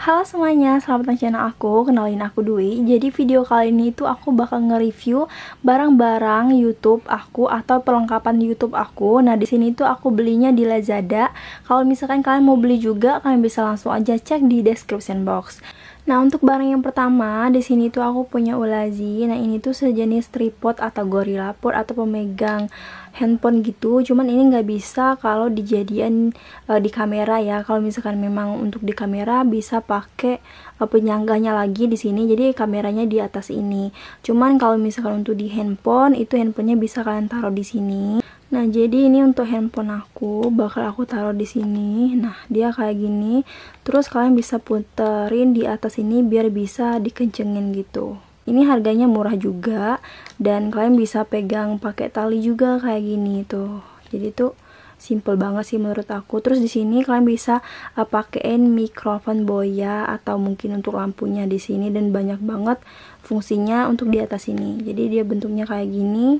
Halo semuanya, selamat datang channel aku, kenalin aku Dwi. Jadi video kali ini tuh aku bakal nge-review barang-barang YouTube aku atau perlengkapan YouTube aku. Nah, di sini tuh aku belinya di Lazada. Kalau misalkan kalian mau beli juga, kalian bisa langsung aja cek di description box. Nah, untuk barang yang pertama, di sini tuh aku punya Ulazi. Nah, ini tuh sejenis tripod atau GorillaPod atau pemegang handphone gitu. Cuman ini nggak bisa kalau dijadiin di kamera ya. Kalau misalkan memang untuk di kamera bisa pakai penyangganya lagi di sini. Jadi kameranya di atas ini. Cuman kalau misalkan untuk di handphone, itu handphonenya bisa kalian taruh di sini. Nah, jadi ini untuk handphone aku, bakal aku taruh di sini. Nah, dia kayak gini. Terus kalian bisa puterin di atas ini biar bisa dikencengin gitu. Ini harganya murah juga dan kalian bisa pegang pakai tali juga kayak gini tuh. Jadi tuh simple banget sih menurut aku. Terus di sini kalian bisa pakein mikrofon boya atau mungkin untuk lampunya di sini, dan banyak banget fungsinya untuk di atas ini. Jadi dia bentuknya kayak gini.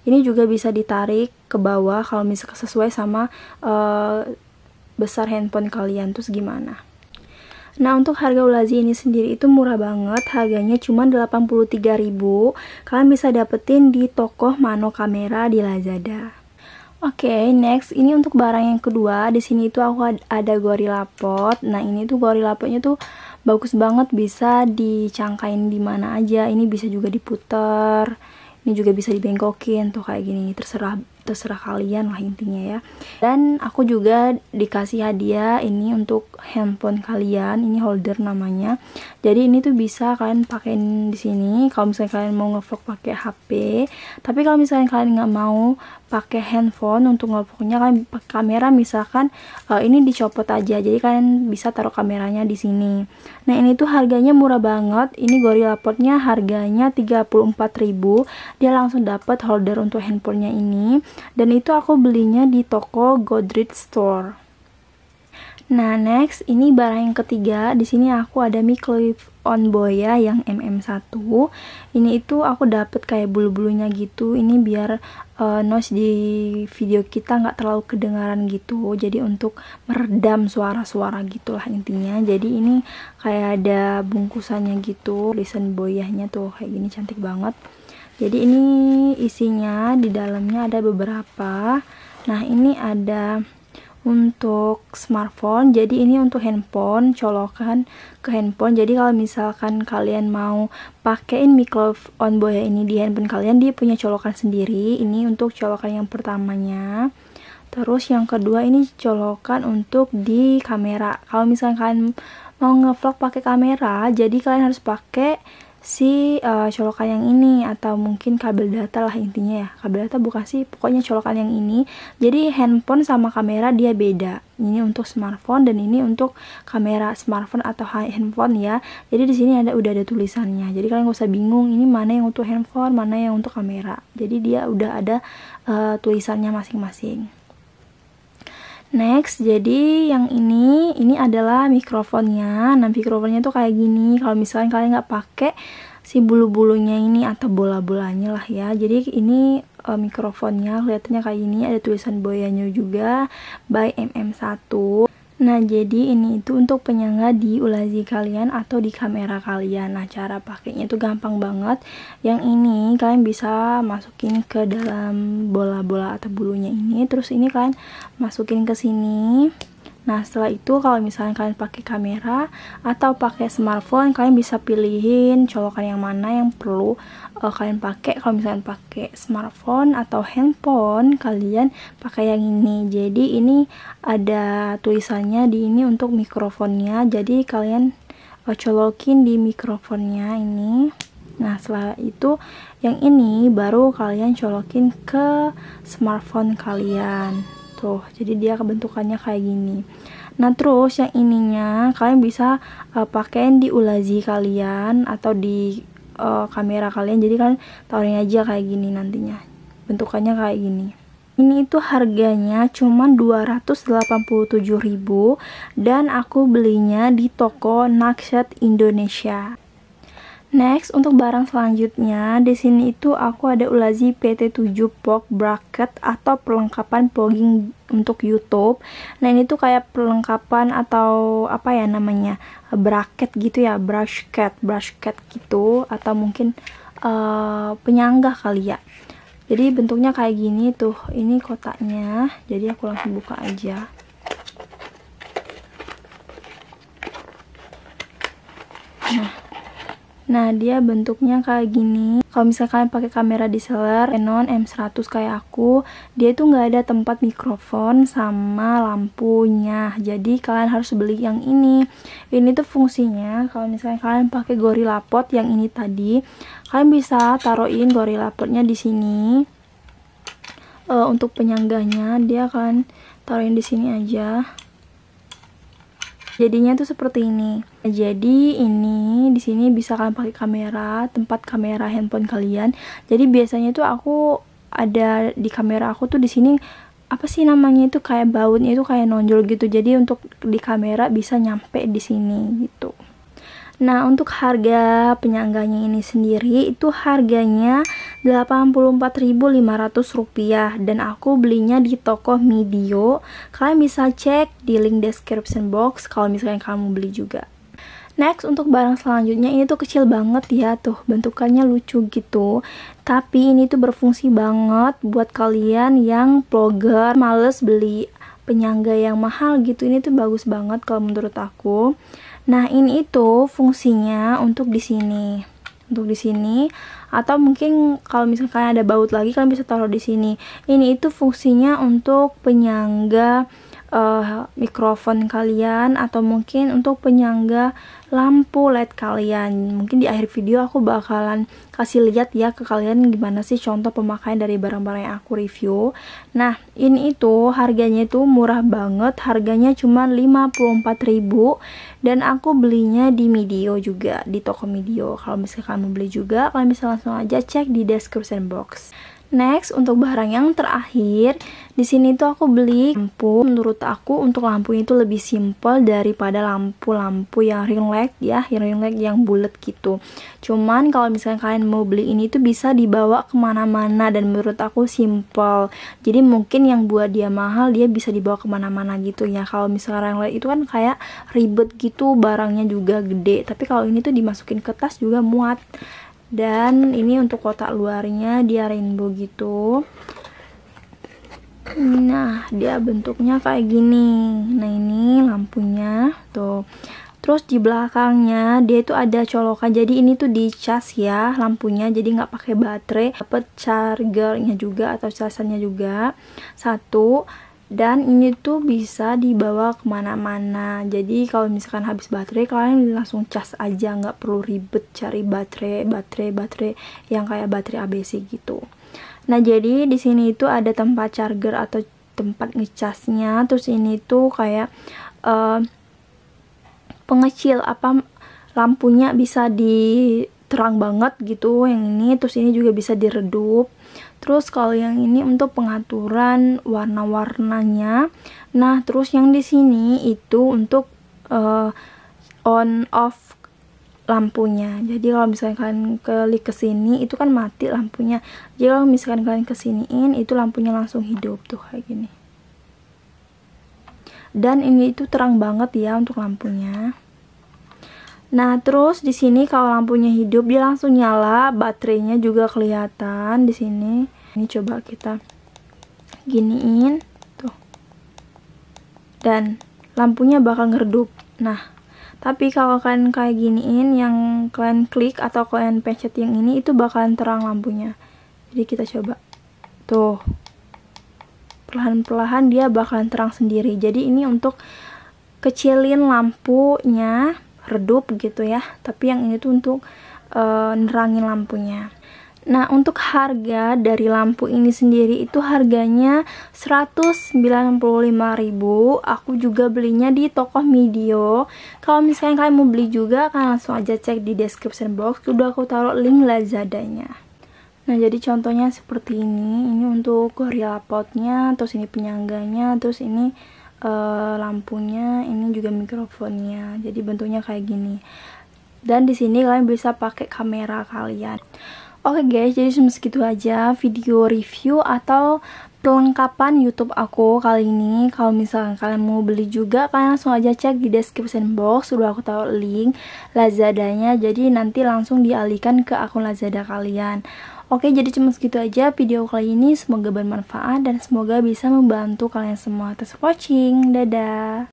Ini juga bisa ditarik ke bawah kalau misalkan sesuai sama besar handphone kalian. Terus gimana? Nah, untuk harga Ulazi ini sendiri itu murah banget, harganya cuma 83.000. Kalian bisa dapetin di toko Mano Kamera di Lazada. Oke, next ini untuk barang yang kedua. Di sini tuh aku ada GorillaPod. Nah, ini tuh GorillaPodnya tuh bagus banget, bisa dicangkain di mana aja. Ini bisa juga diputer. Ini juga bisa dibengkokin tuh kayak gini. Terserah kalian lah intinya ya. Dan aku juga dikasih hadiah ini untuk handphone kalian. Ini holder namanya. Jadi ini tuh bisa kalian pakein di sini kalau misalnya kalian mau ngevlog pakai HP. Tapi kalau misalnya kalian nggak mau pakai handphone untuk ngevlognya, kalian pakai kamera misalkan, ini dicopot aja. Jadi kalian bisa taruh kameranya di sini. Nah, ini tuh harganya murah banget. Ini GorillaPodnya harganya 34.000. Dia langsung dapat holder untuk handphonenya ini. Dan itu aku belinya di toko Godread Store. Nah, next ini barang yang ketiga. Di sini aku ada mic on boya yang MM1. Ini itu aku dapet kayak bulu-bulunya gitu. Ini biar noise di video kita nggak terlalu kedengaran gitu. Jadi untuk meredam suara-suara gitulah intinya. Jadi ini kayak ada bungkusannya gitu. Tulisan boyanya tuh kayak gini, cantik banget. Jadi ini isinya di dalamnya ada beberapa. Nah, ini ada untuk smartphone. Jadi ini untuk handphone, colokan ke handphone. Jadi kalau misalkan kalian mau pakein mikrofon boya ini di handphone kalian, dia punya colokan sendiri. Ini untuk colokan yang pertamanya. Terus yang kedua ini colokan untuk di kamera. Kalau misalkan kalian mau ngevlog pakai kamera, jadi kalian harus pakai si colokan yang ini, atau mungkin kabel data lah intinya ya. Kabel data bukan sih, pokoknya colokan yang ini. Jadi handphone sama kamera dia beda. Ini untuk smartphone dan ini untuk kamera smartphone atau handphone ya. Jadi di sini udah ada tulisannya. Jadi kalian gak usah bingung ini mana yang untuk handphone, mana yang untuk kamera. Jadi dia udah ada tulisannya masing-masing. Next, jadi yang ini adalah mikrofonnya. Nah, mikrofonnya tuh kayak gini. Kalau misalkan kalian nggak pakai si bulu-bulunya ini atau bola-bolanya lah ya. Jadi ini mikrofonnya kelihatannya kayak gini. Ada tulisan boyanya juga by MM1. Nah, jadi ini itu untuk penyangga di Ulazi kalian atau di kamera kalian. Nah, cara pakainya itu gampang banget. Yang ini kalian bisa masukin ke dalam bola-bola atau bulunya ini. Terus ini kalian masukin ke sini. Nah, setelah itu kalau misalnya kalian pakai kamera atau pakai smartphone, kalian bisa pilihin colokan yang mana yang perlu kalian pakai. Kalau misalnya pakai smartphone atau handphone, kalian pakai yang ini. Jadi ini ada tulisannya di ini untuk mikrofonnya. Jadi kalian colokin di mikrofonnya ini. Nah, setelah itu yang ini baru kalian colokin ke smartphone kalian. Tuh, jadi dia kebentukannya kayak gini. Nah, terus yang ininya kalian bisa pakein di Ulazi kalian atau di kamera kalian. Jadi kalian taruhin aja kayak gini nantinya. Bentukannya kayak gini. Ini itu harganya cuma 287.000 dan aku belinya di toko Nakset Indonesia. Next, untuk barang selanjutnya, di sini itu aku ada Ulazi PT7 Plug Bracket atau perlengkapan plugging untuk YouTube. Nah, ini tuh kayak perlengkapan atau apa ya namanya? Bracket gitu ya, brushcat gitu atau mungkin penyangga kali ya. Jadi bentuknya kayak gini tuh. Ini kotaknya. Jadi aku langsung buka aja. Nah, dia bentuknya kayak gini. Kalau misalnya kalian pakai kamera DSLR Canon M100 kayak aku, dia itu nggak ada tempat mikrofon sama lampunya. Jadi kalian harus beli yang ini. Ini tuh fungsinya kalau misalnya kalian pakai Gorilla Pod yang ini tadi, kalian bisa taruhin Gorilla Podnya di sini. Untuk penyangganya, dia akan taruhin di sini aja. Jadinya tuh seperti ini. Jadi ini di sini bisa kalian pakai kamera, tempat kamera handphone kalian. Jadi biasanya tuh aku ada di kamera aku tuh di sini apa sih namanya itu kayak bautnya itu kayak nonjol gitu. Jadi untuk di kamera bisa nyampe di sini gitu. Nah, untuk harga penyangganya ini sendiri itu harganya Rp84.500 dan aku belinya di toko Midio. Kalian bisa cek di link description box kalau misalnya kamu beli juga. Next, untuk barang selanjutnya ini tuh kecil banget ya, tuh bentukannya lucu gitu. Tapi ini tuh berfungsi banget buat kalian yang vlogger males beli penyangga yang mahal gitu. Ini tuh bagus banget kalau menurut aku. Nah, ini itu fungsinya untuk di sini. Untuk di sini atau mungkin kalau misalnya kalian ada baut lagi kalian bisa taruh di sini. Ini itu fungsinya untuk penyangga mikrofon kalian atau mungkin untuk penyangga lampu LED kalian. Mungkin di akhir video aku bakalan kasih lihat ya ke kalian gimana sih contoh pemakaian dari barang-barang yang aku review. Nah, ini itu harganya itu murah banget, harganya cuma 54.000 dan aku belinya di Midio juga, di toko Midio. Kalau misalnya kamu beli juga, kalian bisa langsung aja cek di description box. Next, untuk barang yang terakhir, di sini tuh aku beli lampu. Menurut aku untuk lampu itu lebih simple daripada lampu-lampu yang ring light ya, ring light yang bulat gitu. Cuman kalau misalnya kalian mau beli ini tuh bisa dibawa kemana-mana dan menurut aku simple. Jadi mungkin yang buat dia mahal dia bisa dibawa kemana-mana gitu ya. Kalau misalnya ring light itu kan kayak ribet gitu, barangnya juga gede. Tapi kalau ini tuh dimasukin ke tas juga muat. Dan ini untuk kotak luarnya dia rainbow gitu. Nah, dia bentuknya kayak gini. Nah, ini lampunya tuh. Terus di belakangnya dia itu ada colokan. Jadi ini tuh dicas ya lampunya. Jadi nggak pakai baterai. Dapat chargernya juga atau casannya juga. Satu. Dan ini tuh bisa dibawa kemana-mana. Jadi kalau misalkan habis baterai kalian langsung cas aja, nggak perlu ribet cari baterai yang kayak baterai ABC gitu. Nah, jadi di sini itu ada tempat charger atau tempat ngecasnya. Terus ini tuh kayak pengecil apa lampunya bisa terang banget gitu yang ini. Terus ini juga bisa diredup. Terus kalau yang ini untuk pengaturan warna-warnanya. Nah, terus yang di sini itu untuk on off lampunya. Jadi kalau misalnya kalian klik ke sini itu kan mati lampunya. Jadi kalau misalkan kalian kesiniin itu lampunya langsung hidup tuh kayak gini. Dan ini itu terang banget ya untuk lampunya. Nah, terus di sini kalau lampunya hidup dia langsung nyala, baterainya juga kelihatan di sini. Ini coba kita giniin tuh. Dan lampunya bakal ngeredup. Nah, tapi kalau kalian kayak giniin yang kalian klik atau kalian pencet yang ini itu bakalan terang lampunya. Jadi kita coba. Tuh. Perlahan-perlahan dia bakalan terang sendiri. Jadi ini untuk kecilin lampunya redup gitu ya, tapi yang ini tuh untuk nerangin lampunya. Nah, untuk harga dari lampu ini sendiri itu harganya 195.000. Aku juga belinya di toko Midio. Kalau misalnya kalian mau beli juga kalian langsung aja cek di description box, udah aku taruh link Lazadanya. Nah, jadi contohnya seperti ini. Ini untuk Gorilla Pod-nya, terus ini penyangganya, terus ini lampunya, ini juga mikrofonnya. Jadi bentuknya kayak gini. Dan di sini kalian bisa pakai kamera kalian. Oke guys, jadi cuma segitu aja video review atau perlengkapan YouTube aku kali ini. Kalau misalkan kalian mau beli juga, kalian langsung aja cek di description box, sudah aku taruh link Lazadanya, jadi nanti langsung dialihkan ke akun Lazada kalian. Oke, jadi cuma segitu aja video kali ini, semoga bermanfaat dan semoga bisa membantu kalian semua. Thanks for watching, dadah.